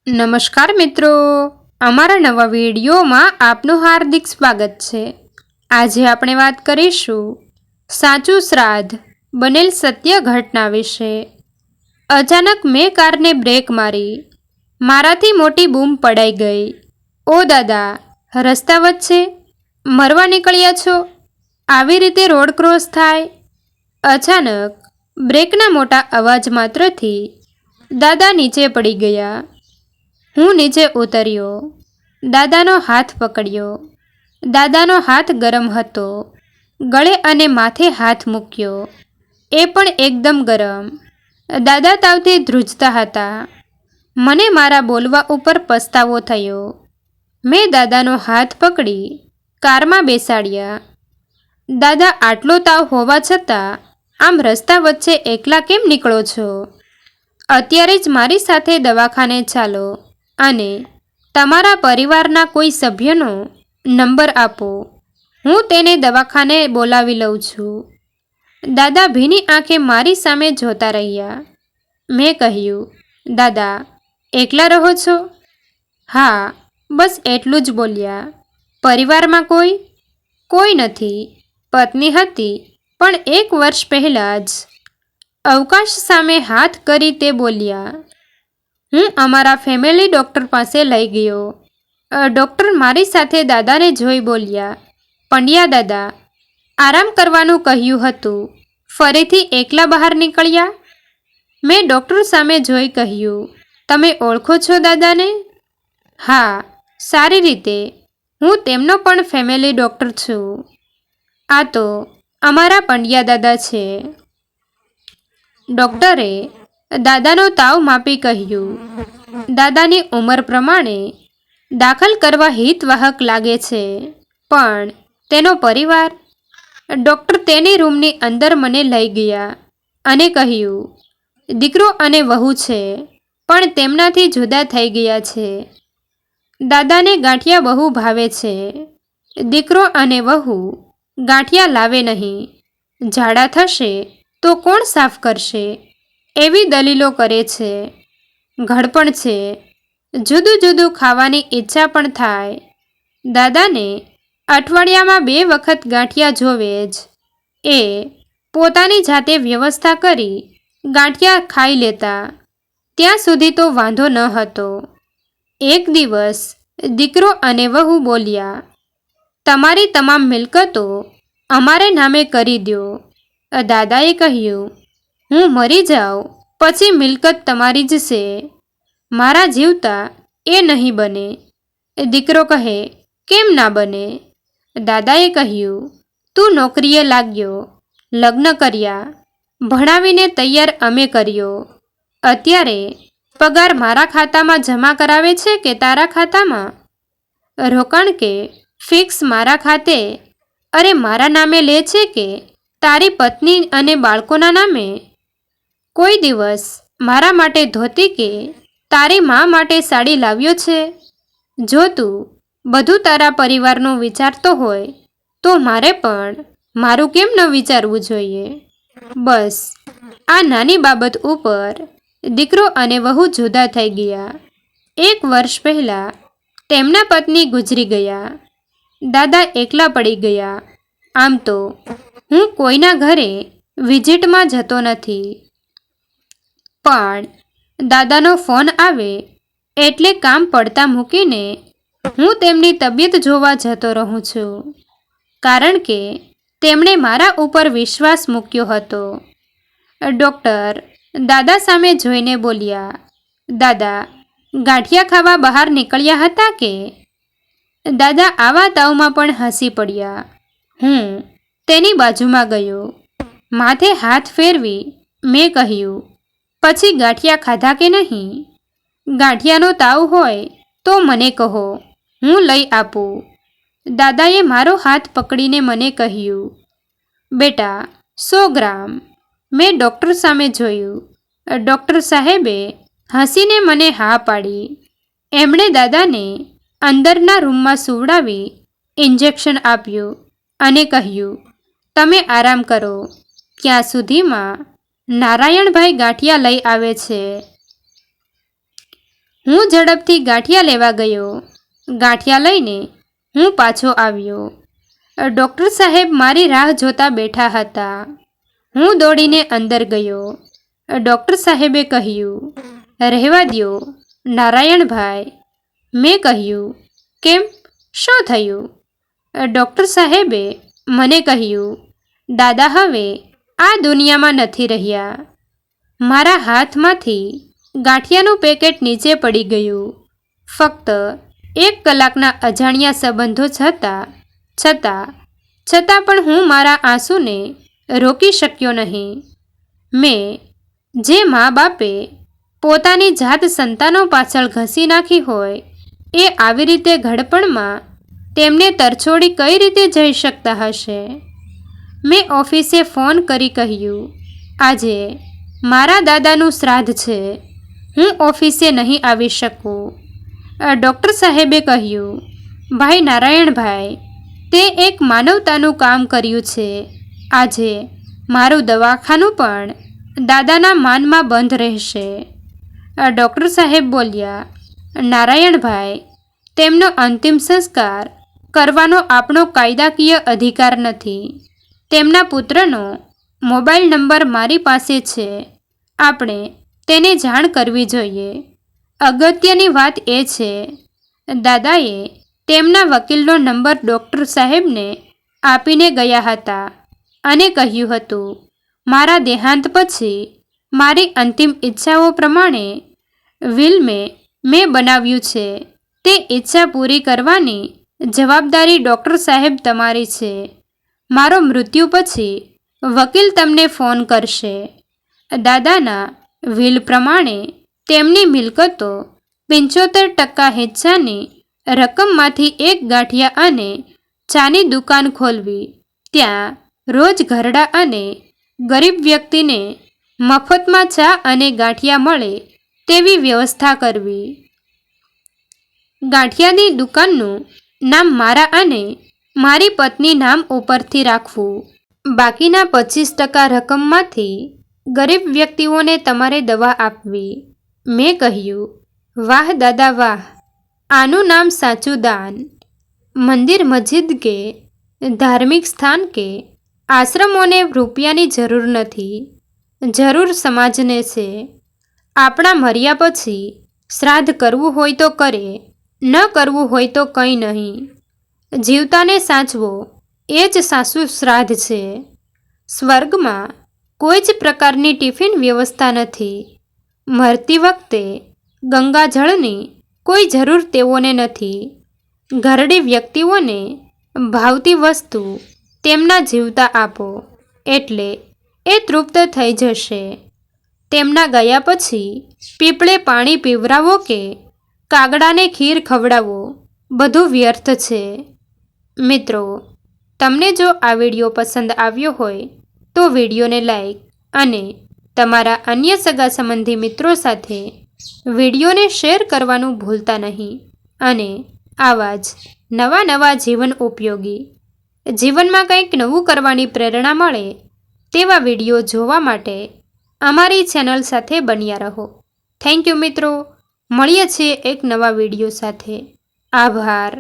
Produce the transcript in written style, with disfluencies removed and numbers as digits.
નમસ્કાર મિત્રો, અમારા નવા વિડીયોમાં આપનું હાર્દિક સ્વાગત છે। આજે આપણે વાત કરીશું સાચું શ્રાદ્ધ બનેલ સત્ય ઘટના વિશે। અચાનક મેં કારને બ્રેક મારી। મારાથી મોટી બૂમ પડાઈ ગઈ। ઓ દાદા, રસ્તા વચ્ચે મરવા નીકળ્યા છો? આવી રીતે રોડ ક્રોસ થાય? અચાનક બ્રેકના મોટા અવાજ માત્રથી દાદા નીચે પડી ગયા। હું નીચે ઉતર્યો, દાદાનો હાથ પકડ્યો। દાદાનો હાથ ગરમ હતો। ગળે અને માથે હાથ મૂક્યો, એ પણ એકદમ ગરમ। દાદા તાવથી ધ્રુજતા હતા। મને મારા બોલવા ઉપર પસ્તાવો થયો। મેં દાદાનો હાથ પકડી કારમાં બેસાડ્યા। દાદા, આટલો તાવ હોવા છતાં આમ રસ્તા વચ્ચે એકલા કેમ નીકળો છો? અત્યારે જ મારી સાથે દવાખાને ચાલો અને તમારા પરિવારના કોઈ સભ્યનો નંબર આપો, હું તેને દવાખાને બોલાવી લઉં છું। દાદા ભીની આંખે મારી સામે જોતા રહ્યા। મેં કહ્યું, દાદા, એકલા રહો છો? હા, બસ એટલું જ બોલ્યા। પરિવારમાં કોઈ? કોઈ નથી। પત્ની હતી, પણ 1 વર્ષ પહેલાં જ અવકાશ સામે હાથ કરી તે બોલ્યા। હું અમારા ફેમિલી ડૉક્ટર પાસે લઈ ગયો। ડૉક્ટર મારી સાથે દાદાને જોઈ બોલ્યા, પંડ્યા દાદા, આરામ કરવાનું કહ્યું હતું, ફરીથી એકલા બહાર નીકળ્યા? મેં ડૉક્ટર સામે જોઈ કહ્યું, તમે ઓળખો છો દાદાને? હા, સારી રીતે, હું તેમનો પણ ફેમિલી ડૉક્ટર છું। આ તો અમારા પંડ્યા દાદા છે। ડૉક્ટરે દાદાનો તાવ માપી કહ્યું, દાદાની ઉંમર પ્રમાણે દાખલ કરવા હિતવાહક લાગે છે, પણ તેનો પરિવાર? ડૉક્ટર તેની રૂમની અંદર મને લઈ ગયા અને કહ્યું, દીકરો અને વહુ છે, પણ તેમનાથી જુદા થઈ ગયા છે। દાદાને ગાંઠિયા બહુ ભાવે છે। દીકરો અને વહુ ગાંઠિયા લાવે નહીં, ઝાડા થશે તો કોણ સાફ કરશે, એવી દલીલો કરે છે। ઘડપણ છે, જુદું જુદું ખાવાની ઈચ્છા પણ થાય। દાદાને અઠવાડિયામાં 2 વખત ગાંઠિયા જોવે જ। એ પોતાની જાતે વ્યવસ્થા કરી ગાંઠિયા ખાઈ લેતા। ત્યાં સુધી તો વાંધો ન હતો। એક દિવસ દીકરો અને વહુ બોલ્યા, તમારી તમામ મિલકતો અમારે નામે કરી દો। દાદાએ કહ્યું, હું મરી જાઉં પછી મિલકત તમારી જ છે, મારા જીવતા એ નહીં બને। દીકરો કહે, કેમ ના બને? દાદાએ કહ્યું, તું નોકરીએ લાગ્યો, લગ્ન કર્યા, ભણાવીને તૈયાર અમે કર્યો। અત્યારે પગાર મારા ખાતામાં જમા કરાવે છે કે તારા ખાતામાં? રોકાણ કે ફિક્સ મારા ખાતે અરે મારા નામે લે છે કે તારી પત્ની અને બાળકોના નામે? કોઈ દિવસ મારા માટે ધોતી કે તારી મા માટે સાડી લાવ્યો છે? જો તું બધું તારા પરિવારનું વિચારતો હોય તો મારે પણ મારું કેમ ન વિચારવું જોઈએ? બસ આ નાની બાબત ઉપર દીકરો અને વહુ જુદા થઈ ગયા। 1 વર્ષ પહેલાં તેમના પત્ની ગુજરી ગયા। દાદા એકલા પડી ગયા। આમ તો હું કોઈના ઘરે વિઝિટમાં જતો નથી, પણ દાદાનો ફોન આવે એટલે કામ પડતા મૂકીને હું તેમની તબિયત જોવા જતો રહું છું, કારણ કે તેમણે મારા ઉપર વિશ્વાસ મૂક્યો હતો। ડૉક્ટર દાદા સામે જોઈને બોલ્યા, દાદા, ગાંઠિયા ખાવા બહાર નીકળ્યા હતા કે? દાદા આવા તાવમાં પણ હસી પડ્યા। હું તેની બાજુમાં ગયો, માથે હાથ ફેરવી મેં કહ્યું, પછી ગાંઠિયા ખાધા કે નહીં? ગાંઠિયાનો તાવ હોય તો મને કહો, હું લઈ આપું। દાદાએ મારો હાથ પકડીને મને કહ્યું, બેટા 100 ગ્રામ। મેં ડૉક્ટર સામે જોયું। ડૉક્ટર સાહેબે હસીને મને હા પાડી। એમણે દાદાને અંદરના રૂમમાં સુવડાવી ઇન્જેક્શન આપ્યું અને કહ્યું, તમે આરામ કરો, ત્યાં સુધીમાં નારાયણભાઈ ગાંઠિયા લઈ આવે છે। હું ઝડપથી ગાંઠિયા લેવા ગયો. ગાંઠિયા લઈને હું પાછો આવ્યો. ડૉક્ટર સાહેબ મારી રાહ જોતા બેઠા હતા. હું દોડીને અંદર ગયો. ડૉક્ટર સાહેબે કહ્યું, રહેવા દ્યો નારાયણભાઈ. મેં કહ્યું, કેમ, શું થયું? ડૉક્ટર સાહેબે મને કહ્યું, દાદા હવે આ દુનિયામાં નથી રહ્યા. મારા હાથમાંથી ગાંઠિયાનું પેકેટ નીચે પડી ગયું. ફક્ત 1 કલાકના અજાણ્યા સંબંધો છતાં પણ હું મારા આંસુને રોકી શક્યો નહીં. મેં જે મા બાપે પોતાની જાત સંતાનો પાછળ ઘસી નાખી હોય એ આવી રીતે ઘડપણમાં તેમને તરછોડી કઈ રીતે જઈ શકતા હશે? મેં ઓફિસે ફોન કરી કહ્યું, આજે મારા દાદાનું શ્રાદ્ધ છે, હું ઓફિસે નહીં આવી શકું. ડૉક્ટર સાહેબે કહ્યું, ભાઈ નારાયણભાઈ, તે એક માનવતાનું કામ કર્યું છે. આજે મારું દવાખાનું પણ દાદાના માનમાં બંધ રહેશે. ડૉક્ટર સાહેબ બોલ્યા, નારાયણભાઈ, તેમનો અંતિમ સંસ્કાર કરવાનો આપણો કાયદાકીય અધિકાર નથી. તેમના પુત્રનો મોબાઈલ નંબર મારી પાસે છે. આપણે તેને જાણ કરવી જોઈએ. અગત્યની વાત એ છે, દાદાએ તેમના વકીલનો નંબર ડૉક્ટર સાહેબને આપીને ગયા હતા અને કહ્યું હતું, મારા દેહાંત પછી મારી અંતિમ ઈચ્છાઓ પ્રમાણે વિલ મેં બનાવ્યું છે. તે ઈચ્છા પૂરી કરવાની જવાબદારી ડૉક્ટર સાહેબ તમારી છે. મારો મૃત્યુ પછી વકીલ તમને ફોન કરશે. દાદાના વિલ પ્રમાણે તેમની મિલકતો 75% હિસ્સાની રકમમાંથી 1 ગાંઠિયા અને ચાની દુકાન ખોલવી. ત્યાં રોજ ઘરડા અને ગરીબ વ્યક્તિને મફતમાં ચા અને ગાંઠિયા મળે તેવી વ્યવસ્થા કરવી. ગાંઠિયાની દુકાનનું નામ મારા અને મારી પત્ની નામ ઉપરથી રાખવું. બાકીના 25% રકમમાંથી ગરીબ વ્યક્તિઓને તમારે દવા આપવી. મેં કહ્યું, વાહ દાદા વાહ, આનું નામ સાચું દાન. મંદિર મસ્જિદ કે ધાર્મિક સ્થાન કે આશ્રમોને રૂપિયાની જરૂર નથી, જરૂર સમાજને છે. આપણા મર્યા પછી શ્રાદ્ધ કરવું હોય તો કરે, ન કરવું હોય તો કંઈ નહીં. જીવતાને સાચવો એ જ સાચું શ્રાદ્ધ છે. સ્વર્ગમાં કોઈ જ પ્રકારની ટિફિન વ્યવસ્થા નથી. મરતી વખતે ગંગાજળની કોઈ જરૂર તેઓને નથી. ઘરડી વ્યક્તિઓને ભાવતી વસ્તુ તેમના જીવતા આપો એટલે એ તૃપ્ત થઈ જશે. તેમના ગયા પછી પીપળે પાણી પીવરાવો કે કાગડાને ખીર ખવડાવો, બધું વ્યર્થ છે. મિત્રો, તમને જો આ વિડીયો પસંદ આવ્યો હોય તો વિડીયોને લાઈક અને તમારા અન્ય સગા સંબંધી મિત્રો સાથે વિડીયોને શેર કરવાનું ભૂલતા નહીં. અને આવા જ નવા જીવન ઉપયોગી, જીવનમાં કંઈક નવું કરવાની પ્રેરણા મળે તેવા વિડીયો જોવા માટે અમારી ચેનલ સાથે બન્યા રહો. થેન્ક યુ મિત્રો. મળીએ છીએ એક નવા વિડીયો સાથે. આભાર.